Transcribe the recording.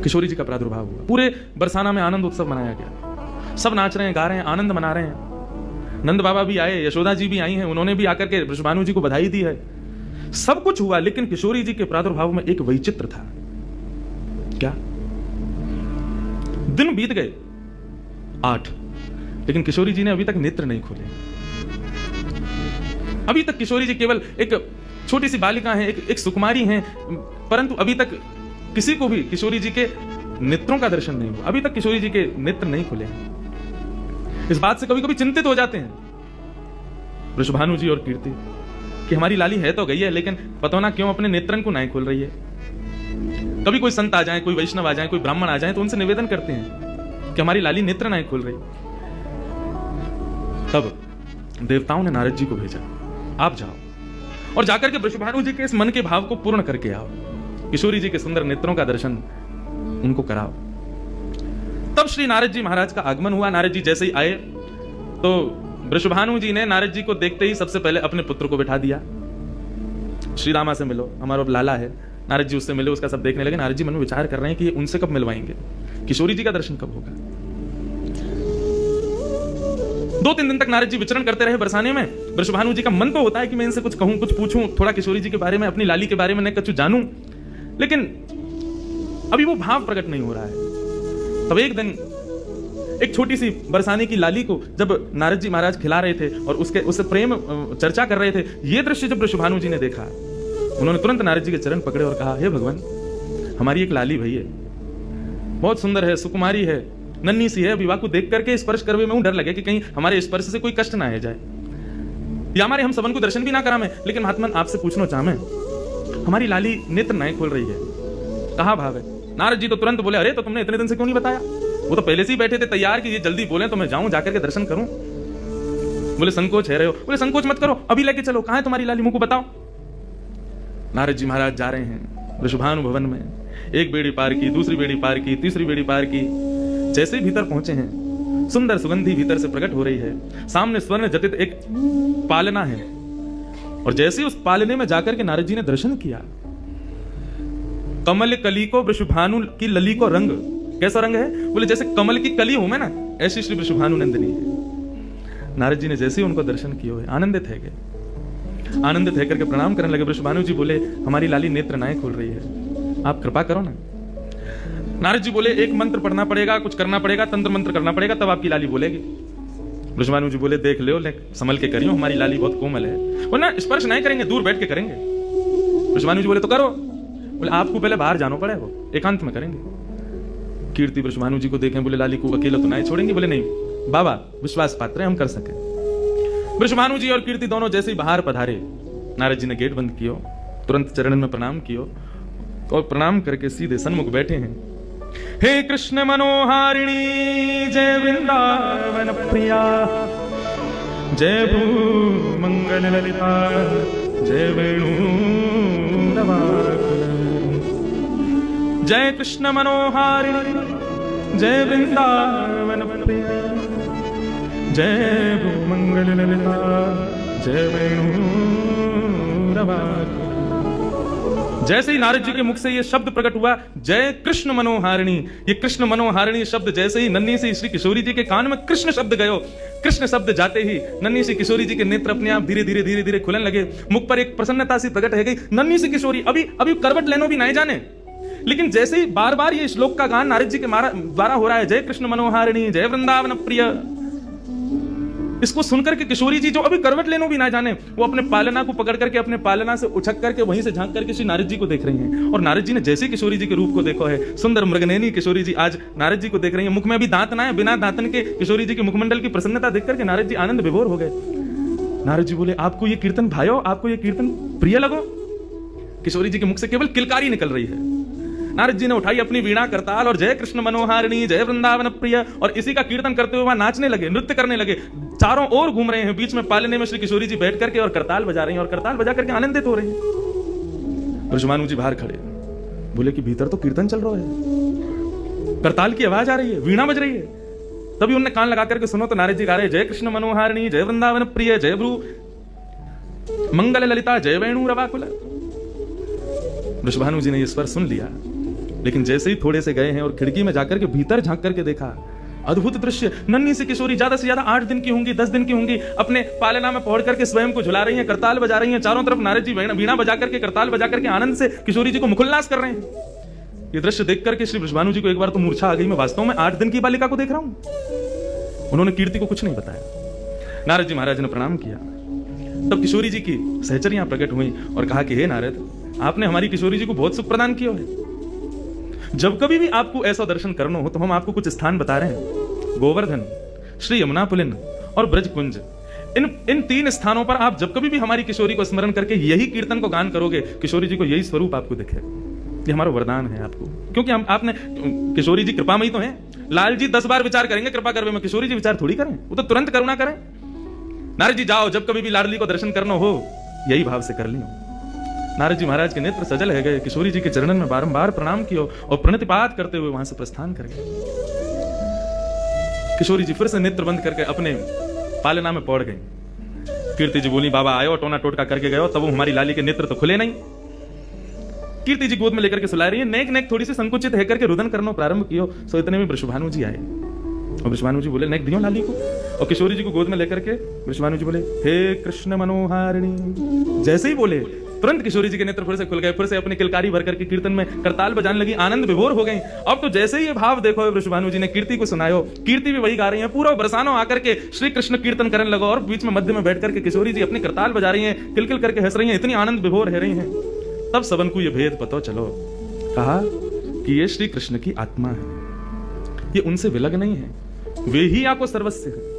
किशोरी जी का प्रादुर्भाव हुआ। पूरे बरसाना में आनंद उत्सव मनाया गया, सब नाच रहे हैं, गा रहे हैं, आनंद मना रहे हैं। नंद बाबा भी आए, यशोदा जी भी आई हैं, उन्होंने भी आकर के वृषभानु जी को बधाई दी है। सब कुछ हुआ, लेकिन किशोरी जी के प्रादुर्भाव में एक वैचित्र था। क्या? दिन बीत गए 8, लेकिन किशोरी जी ने अभी तक नेत्र नहीं खोले। अभी तक किशोरी जी केवल एक छोटी सी बालिका हैं, एक सुकुमारी हैं, परंतु अभी तक किसी को भी किशोरी जी के नेत्रों का दर्शन नहीं हुआ। अभी तक किशोरी जी के नेत्र नहीं खुले। इस बात से कभी कभी चिंतित हो जाते हैं वृषभानु जी और कीर्ति कि हमारी लाली है तो गई है, लेकिन पता ना क्यों अपने नेत्रन को नहीं खोल रही है। कभी कोई संत आ जाए, कोई वैष्णव आ जाए, कोई ब्राह्मण आ जाए, तो उनसे निवेदन करते हैं कि हमारी लाली नेत्र नहीं खोल रही। तब देवताओं ने नारद जी को भेजा, आप जाओ और जाकर के वृषभानु जी के इस मन के भाव को पूर्ण करके आओ, किशोरी जी के सुंदर नेत्रों का दर्शन उनको कराओ। तब श्री नारद जी महाराज का आगमन हुआ। नारद जी जैसे ही आए तो वृषभानु जी ने नारद जी को देखते ही सबसे पहले अपने पुत्र को बिठा दिया। श्री रामा से मिलो, हमारा लाला है। नारद जी उससे मिले, उसका सब देखने लगे। नारद जी मन में विचार कर रहे हैं कि उनसे कब मिलवाएंगे, किशोरी जी का दर्शन कब होगा। 2-3 दिन तक नारद जी विचरण करते रहे बरसाने में। वृषभानु जी का मन तो होता है कि मैं इनसे कुछ कहूं, कुछ पूछूं, थोड़ा किशोरी जी के बारे में, अपनी लाली के बारे में न कुछ जानूं, लेकिन अभी वो भाव प्रकट नहीं हो रहा है। तब एक दिन एक छोटी सी बरसाने की लाली को जब नारद जी महाराज खिला रहे थे और उससे प्रेम चर्चा कर रहे थे, ये दृश्य जब वृषभानु जी ने देखा, उन्होंने तुरंत नारद जी के चरण पकड़े और कहा, हे भगवान, हमारी एक लाली भई है, बहुत सुंदर है, सुकुमारी है, नन्ही सी है। अभी वाकु देख करके स्पर्श करवे में डर लगे कि कहीं हमारे स्पर्श से कोई कष्ट ना आ जाए, या हमारे हम सबन को दर्शन भी ना करा में। लेकिन महात्मन आपसे पूछना चाह मैं, हमारी लाली नेत्र नहीं खोल रही है, कहाँ भाव है? नारद जी तो तुरंत बोले, अरे तो तुमने इतने दिन से क्यों नहीं बताया? वो तो पहले से ही बैठे थे तैयार कि ये जल्दी बोले तो मैं जाऊं, जाकर के दर्शन करूं। बोले संकोच है रहे हो? बोले संकोच मत करो, अभी लेके चलो, कहां है तुम्हारी लाली, मुंह को बताओ। नारद जी महाराज जा रहे हैं वृषभानु भवन में। एक बेड़ी पार की, दूसरी बेड़ी पार की, तीसरी बेड़ी पार की। जैसे भीतर पहुंचे हैं, सुंदर सुगंधी भीतर से प्रकट हो रही है। सामने स्वर्ण जटित एक पालना है, और जैसे उस पालने में जाकर के नारद जी ने दर्शन किया, कमल कली को वृषभानु की लली को रंग, कैसा रंग है? बोले जैसे कमल की कली हूं मैं ना, ऐसी श्री वृषभानु नंदिनी है। नारद जी ने जैसे ही उनको दर्शन किए हुए आनंदित है गए, आनंदित है करके प्रणाम करने लगे। वृषभानु जी बोले, हमारी लाली नेत्र नाय खोल रही है, आप कृपा करो ना। नारद जी बोले, एक मंत्र पढ़ना पड़ेगा, कुछ करना पड़ेगा, तंत्र मंत्र करना पड़ेगा, तब आपकी लाली बोलेगी। वृषभानु जी बोले, देख लो, संभल के करियो, हमारी लाली बहुत कोमल है, वो ना स्पर्श नहीं करेंगे, दूर बैठ के करेंगे। वृषभानु जी बोले, तो करो। बोले, आपको पहले बाहर जाना पड़ेगा, एकांत में करेंगे। कीर्ति वृषभानु जी को देखें, बोले, लाली को अकेला तो नहीं छोड़ेंगे? बोले, नहीं बाबा, विश्वास पात्र है, हम कर सके। वृषभानु जी और कीर्ति दोनों जैसे ही बाहर पधारे, नारद जी ने गेट बंद कियो, तुरंत चरण में प्रणाम कियो और प्रणाम करके सीधे सन्मुख बैठे हैं। हे कृष्ण मनोहारिणी, जय वृंदावन प्रिया, जय भू मंगल ललिता, जय वेणु नवाकुल। जय कृष्ण मनोहारिणी, जय वृंदावन प्रिया, जय भू मंगल ललिता, जय वेणु नवाकुल। जैसे ही नारद जी के मुख से ये शब्द प्रकट हुआ, जय कृष्ण मनोहारिणी, ये कृष्ण मनोहारिणी शब्द जैसे ही नन्ही सी श्री किशोरी जी के कान में कृष्ण शब्द गयो, कृष्ण शब्द जाते ही नन्ही सी किशोरी जी के नेत्र अपने आप धीरे धीरे धीरे धीरे खुलने लगे। मुख पर एक प्रसन्नता सी प्रकट है गई। नन्ही सी किशोरी अभी करवट लेनो भी नहीं जाने, लेकिन जैसे ही बार बार ये श्लोक का गान नारद जी के द्वारा हो रहा है, जय कृष्ण मनोहारिणी, जय वृंदावन प्रिय, इसको सुनकर के किशोरी जी जो अभी करवट लेनो भी ना जाने, वो अपने पालना को पकड़ करके अपने पालना से उछक करके वहीं से झांक करके श्री नारद जी को देख रही हैं। और नारद जी ने जैसे किशोरी जी के रूप को देखा है, सुंदर मृगनयनी किशोरी जी आज नारद जी को देख रही हैं। मुख में भी दांत ना है, बिना दांतन के किशोरी जी के मुखमंडल की प्रसन्नता देख करके नारद जी आनंद विभोर हो गए। नारद जी बोले, आपको ये कीर्तन भायो, आपको ये कीर्तन प्रिय लगो? किशोरी जी के मुख से केवल किलकारी निकल रही है। नारद जी ने उठाई अपनी वीणा करताल और जय कृष्ण मनोहारिणी, जय वृंदावन प्रिय, और इसी का कीर्तन करते हुए वहां नाचने लगे, नृत्य करने लगे। चारों ओर घूम रहे हैं, बीच में पालने में श्री किशोरी जी बैठ करके और करताल बजा रही हैं, और करताल बजा करके आनंदित हो रही हैं। वृषभानु जी बाहर खड़े बोले कि भीतर तो कीर्तन चल रहा है, करताल की आवाज आ रही है, वीणा बज रही है। तभी उन्होंने कान लगा करके सुनो तो नारद जी गा रहे, जय कृष्ण मनोहारिणी, जय वृंदावन प्रिय, जय भ्रू मंगल ललिता, जय वेणु रवाकुल। वृषभानु जी ने यह स्वर सुन लिया, लेकिन जैसे ही थोड़े से गए हैं और खिड़की में जाकर के भीतर झांक करके देखा, अद्भुत दृश्य। नन्ही सी किशोरी, ज्यादा से ज्यादा 8 दिन की होंगी, 10 दिन की होंगी, अपने पालना में पहुंच करके स्वयं को झुला रही हैं, करताल बजा रही हैं। चारों तरफ नारद जी वीणा बजा करके, करताल बजा करके आनंद से किशोरी जी को मुखोल्लास कर रहे हैं। ये दृश्य देख करके श्री वृषभानु जी को एक बार तो मूर्छा आ गई, मैं वास्तव में 8 दिन की बालिका को देख रहा हूं। उन्होंने कीर्ति को कुछ नहीं बताया। नारद जी महाराज ने प्रणाम किया। तब किशोरी जी की सहचरियां प्रकट हुई और कहा कि हे नारद, आपने हमारी किशोरी जी को बहुत सुख प्रदान किया है। जब कभी भी आपको ऐसा दर्शन करना हो तो हम आपको कुछ स्थान बता रहे हैं। गोवर्धन, श्री यमुना पुलिन और ब्रजकुंज, इन 3 स्थानों पर आप जब कभी भी हमारी किशोरी को स्मरण करके यही कीर्तन को गान करोगे, किशोरी जी को यही स्वरूप आपको दिखेगा। ये हमारा वरदान है आपको, क्योंकि आपने, किशोरी जी कृपामयी तो हैं। लाल जी 10 बार विचार करेंगे कृपा करवे में, किशोरी जी विचार थोड़ी करें, वो तो तुरंत करुणा करें। नारद जी जाओ, जब कभी भी लाडली को दर्शन करना हो यही भाव से कर लियो। नारद जी महाराज के नेत्र सजल है गए, किशोरी जी के चरणन में बारंबार प्रणाम किया और प्रणतिपात करते हुए वहां से प्रस्थान कर गए। किशोरी जी फिर से नेत्र बंद करके अपने पालना में पड़ गई। कीर्ति जी बोली, बाबा आयो, टोना टोटका करके गयो, तब हमारी लाली के नेत्र तो खुले नहीं। कीर्ति जी गोद में लेकर के सुला रही है, नेक नेक थोड़ी सी संकुचित है करके रुदन करना प्रारंभ किया। सो इतने में वृषभानु जी आए और वृषभानु जी बोले, नेक दियो लाली को। और किशोरी जी को गोद में लेकर के वृषभानु जी बोले, हे कृष्ण मनोहारिणी। जैसे ही बोले तुरंत किशोरी जी के नेत्र फिर से खुल गए, फिर से अपनी किलकारी भर करके कीर्तन में करताल बजाने लगी, आनंद विभोर हो गई। अब तो जैसे ही ये भाव देखो वृषभानु जी ने कीर्ति को सुनायो, कीर्ति भी वही गा रही है, पूरा बरसानो आकर के श्री कृष्ण कीर्तन करने लगो और बीच में मध्य में बैठ करके किशोरी जी अपनी करताल बजा रही हैं, किलकिल करके हंस रही हैं, इतनी आनंद विभोर रह रही हैं। तब सबन को ये भेद पता चलो, कहा कि ये श्री कृष्ण की आत्मा है, ये उनसे विलग नहीं है, वे ही आपको सर्वस्व है।